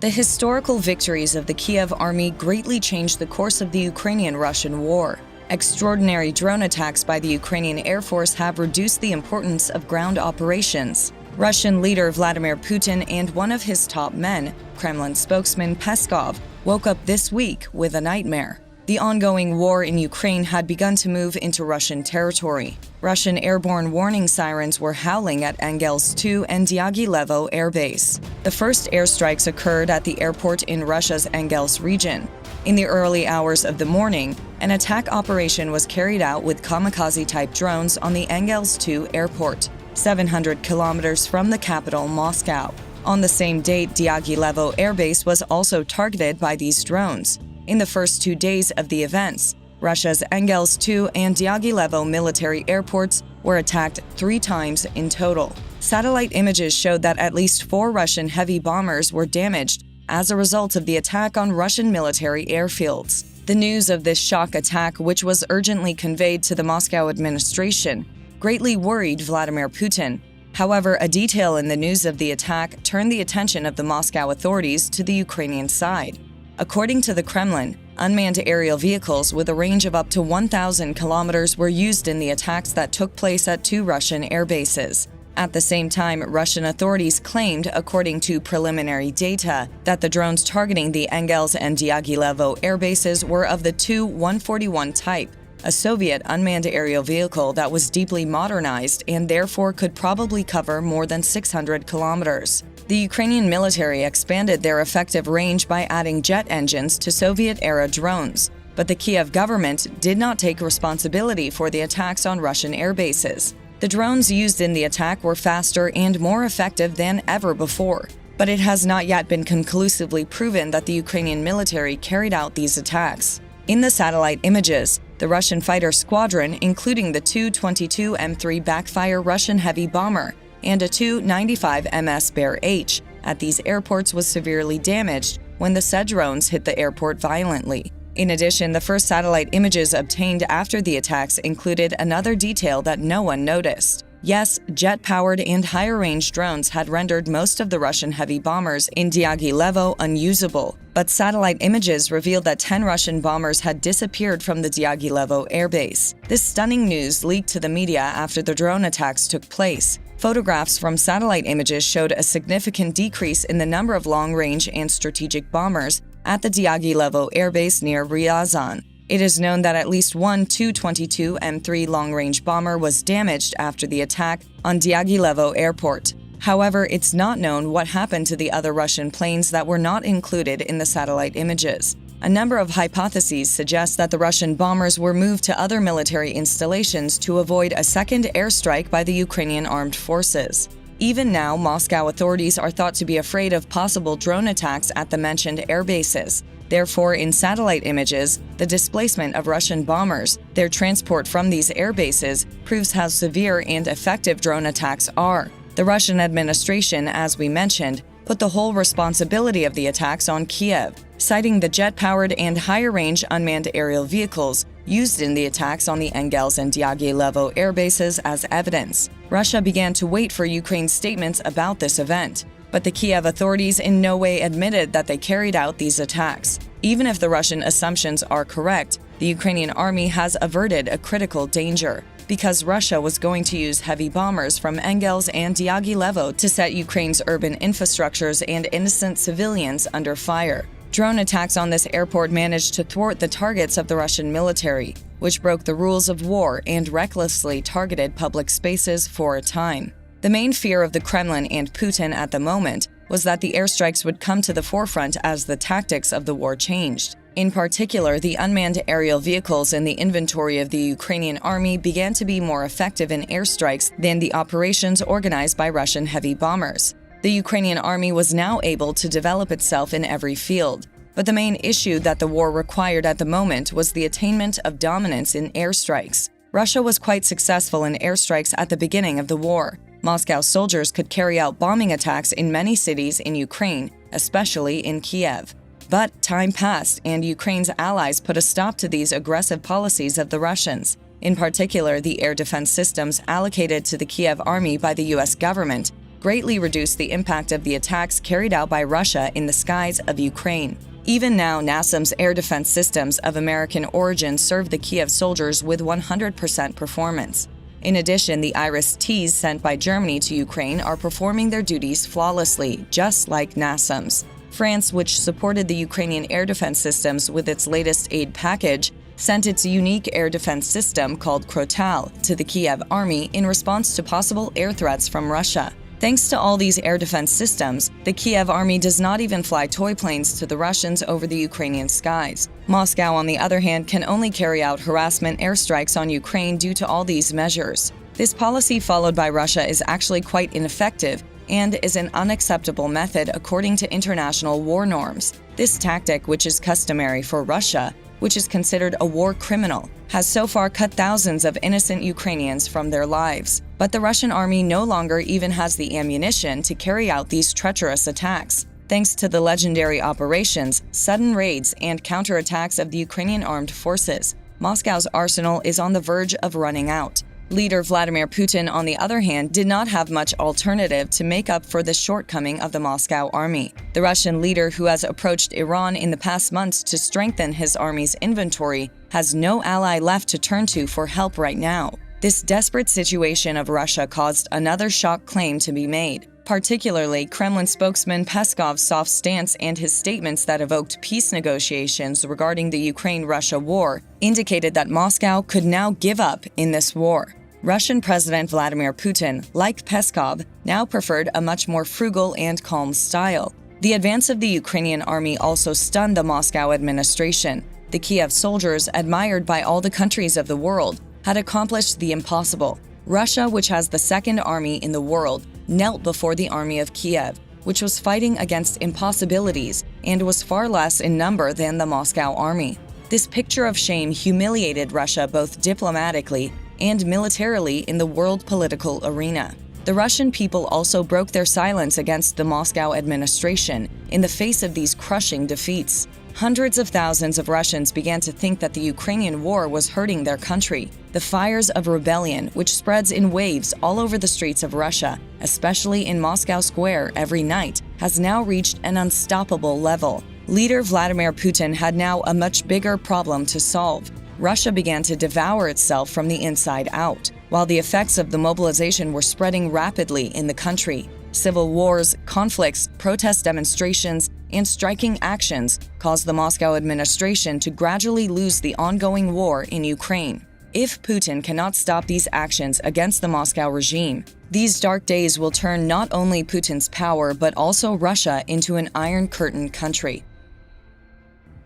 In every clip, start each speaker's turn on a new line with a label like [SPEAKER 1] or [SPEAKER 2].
[SPEAKER 1] The historical victories of the Kyiv army greatly changed the course of the Ukrainian-Russian war. Extraordinary drone attacks by the Ukrainian Air Force have reduced the importance of ground operations. Russian leader Vladimir Putin and one of his top men, Kremlin spokesman Peskov, woke up this week with a nightmare. The ongoing war in Ukraine had begun to move into Russian territory. Russian airborne warning sirens were howling at Engels 2 and Dyagilevo airbase. The first airstrikes occurred at the airport in Russia's Engels region. In the early hours of the morning, an attack operation was carried out with kamikaze-type drones on the Engels 2 airport, 700 kilometers from the capital, Moscow. On the same date, Dyagilevo airbase was also targeted by these drones. In the first 2 days of the events, Russia's Engels 2 and Dyagilevo military airports were attacked 3 times in total. Satellite images showed that at least 4 Russian heavy bombers were damaged as a result of the attack on Russian military airfields. The news of this shock attack, which was urgently conveyed to the Moscow administration, greatly worried Vladimir Putin. However, a detail in the news of the attack turned the attention of the Moscow authorities to the Ukrainian side. According to the Kremlin, unmanned aerial vehicles with a range of up to 1,000 kilometers were used in the attacks that took place at 2 Russian air bases. At the same time, Russian authorities claimed, according to preliminary data, that the drones targeting the Engels and Dyagilevo air bases were of the Tu-141 type, a Soviet unmanned aerial vehicle that was deeply modernized and therefore could probably cover more than 600 kilometers. The Ukrainian military expanded their effective range by adding jet engines to Soviet-era drones, but the Kyiv government did not take responsibility for the attacks on Russian air bases. The drones used in the attack were faster and more effective than ever before, but it has not yet been conclusively proven that the Ukrainian military carried out these attacks. In the satellite images, the Russian fighter squadron, including the Tu-22 M3 backfire Russian heavy bomber and a Tu-95 MS Bear H at these airports, was severely damaged when the said drones hit the airport violently. In addition, the first satellite images obtained after the attacks included another detail that no one noticed. Yes, jet-powered and higher-range drones had rendered most of the Russian heavy bombers in Dyagilevo unusable, but satellite images revealed that 10 Russian bombers had disappeared from the Dyagilevo airbase. This stunning news leaked to the media after the drone attacks took place. Photographs from satellite images showed a significant decrease in the number of long-range and strategic bombers at the Dyagilevo airbase near Ryazan. It is known that at least one Tu-22 M3 long-range bomber was damaged after the attack on Dyagilevo airport. However, it's not known what happened to the other Russian planes that were not included in the satellite images. A number of hypotheses suggest that the Russian bombers were moved to other military installations to avoid a second airstrike by the Ukrainian armed forces. Even now, Moscow authorities are thought to be afraid of possible drone attacks at the mentioned air bases. Therefore, in satellite images, the displacement of Russian bombers, their transport from these air bases, proves how severe and effective drone attacks are. The Russian administration, as we mentioned, put the whole responsibility of the attacks on Kyiv, citing the jet-powered and higher-range unmanned aerial vehicles used in the attacks on the Engels and Dyagilevo air bases as evidence. Russia began to wait for Ukraine's statements about this event, but the Kyiv authorities in no way admitted that they carried out these attacks. Even if the Russian assumptions are correct, the Ukrainian army has averted a critical danger, because Russia was going to use heavy bombers from Engels and Dyagilevo to set Ukraine's urban infrastructures and innocent civilians under fire. Drone attacks on this airport managed to thwart the targets of the Russian military, which broke the rules of war and recklessly targeted public spaces for a time. The main fear of the Kremlin and Putin at the moment was that the airstrikes would come to the forefront as the tactics of the war changed. In particular, the unmanned aerial vehicles in the inventory of the Ukrainian army began to be more effective in airstrikes than the operations organized by Russian heavy bombers. The Ukrainian army was now able to develop itself in every field, but the main issue that the war required at the moment was the attainment of dominance in airstrikes. Russia was quite successful in airstrikes at the beginning of the war. Moscow soldiers could carry out bombing attacks in many cities in Ukraine, especially in Kyiv. But time passed, and Ukraine's allies put a stop to these aggressive policies of the Russians. In particular, the air defense systems allocated to the Kyiv army by the U.S. government greatly reduced the impact of the attacks carried out by Russia in the skies of Ukraine. Even now, NASAM's air defense systems of American origin serve the Kyiv soldiers with 100% performance. In addition, the Iris-Ts sent by Germany to Ukraine are performing their duties flawlessly, just like NASAM's. France, which supported the Ukrainian air defense systems with its latest aid package, sent its unique air defense system called Krotal to the Kyiv army in response to possible air threats from Russia. Thanks to all these air defense systems, the Kyiv army does not even fly toy planes to the Russians over the Ukrainian skies. Moscow, on the other hand, can only carry out harassment airstrikes on Ukraine due to all these measures. This policy followed by Russia is actually quite ineffective and is an unacceptable method according to international war norms. This tactic, which is customary for Russia, which is considered a war criminal, has so far cut thousands of innocent Ukrainians from their lives. But the Russian army no longer even has the ammunition to carry out these treacherous attacks. Thanks to the legendary operations, sudden raids, and counterattacks of the Ukrainian armed forces, Moscow's arsenal is on the verge of running out. Leader Vladimir Putin, on the other hand, did not have much alternative to make up for the shortcoming of the Moscow army. The Russian leader, who has approached Iran in the past months to strengthen his army's inventory, has no ally left to turn to for help right now. This desperate situation of Russia caused another shock claim to be made. Particularly, Kremlin spokesman Peskov's soft stance and his statements that evoked peace negotiations regarding the Ukraine-Russia war indicated that Moscow could now give up in this war. Russian President Vladimir Putin, like Peskov, now preferred a much more frugal and calm style. The advance of the Ukrainian army also stunned the Moscow administration. The Kyiv soldiers, admired by all the countries of the world, had accomplished the impossible. Russia, which has the second army in the world, knelt before the army of Kyiv, which was fighting against impossibilities and was far less in number than the Moscow army. This picture of shame humiliated Russia both diplomatically and militarily in the world political arena. The Russian people also broke their silence against the Moscow administration in the face of these crushing defeats. Hundreds of thousands of Russians began to think that the Ukrainian war was hurting their country. The fires of rebellion, which spreads in waves all over the streets of Russia, especially in Moscow Square every night, has now reached an unstoppable level. Leader Vladimir Putin had now a much bigger problem to solve. Russia began to devour itself from the inside out, while the effects of the mobilization were spreading rapidly in the country. Civil wars, conflicts, protest demonstrations, and striking actions caused the Moscow administration to gradually lose the ongoing war in Ukraine. If Putin cannot stop these actions against the Moscow regime, these dark days will turn not only Putin's power but also Russia into an Iron Curtain country.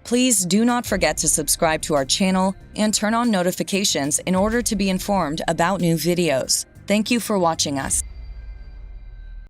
[SPEAKER 1] Please do not forget to subscribe to our channel and turn on notifications in order to be informed about new videos. Thank you for watching us.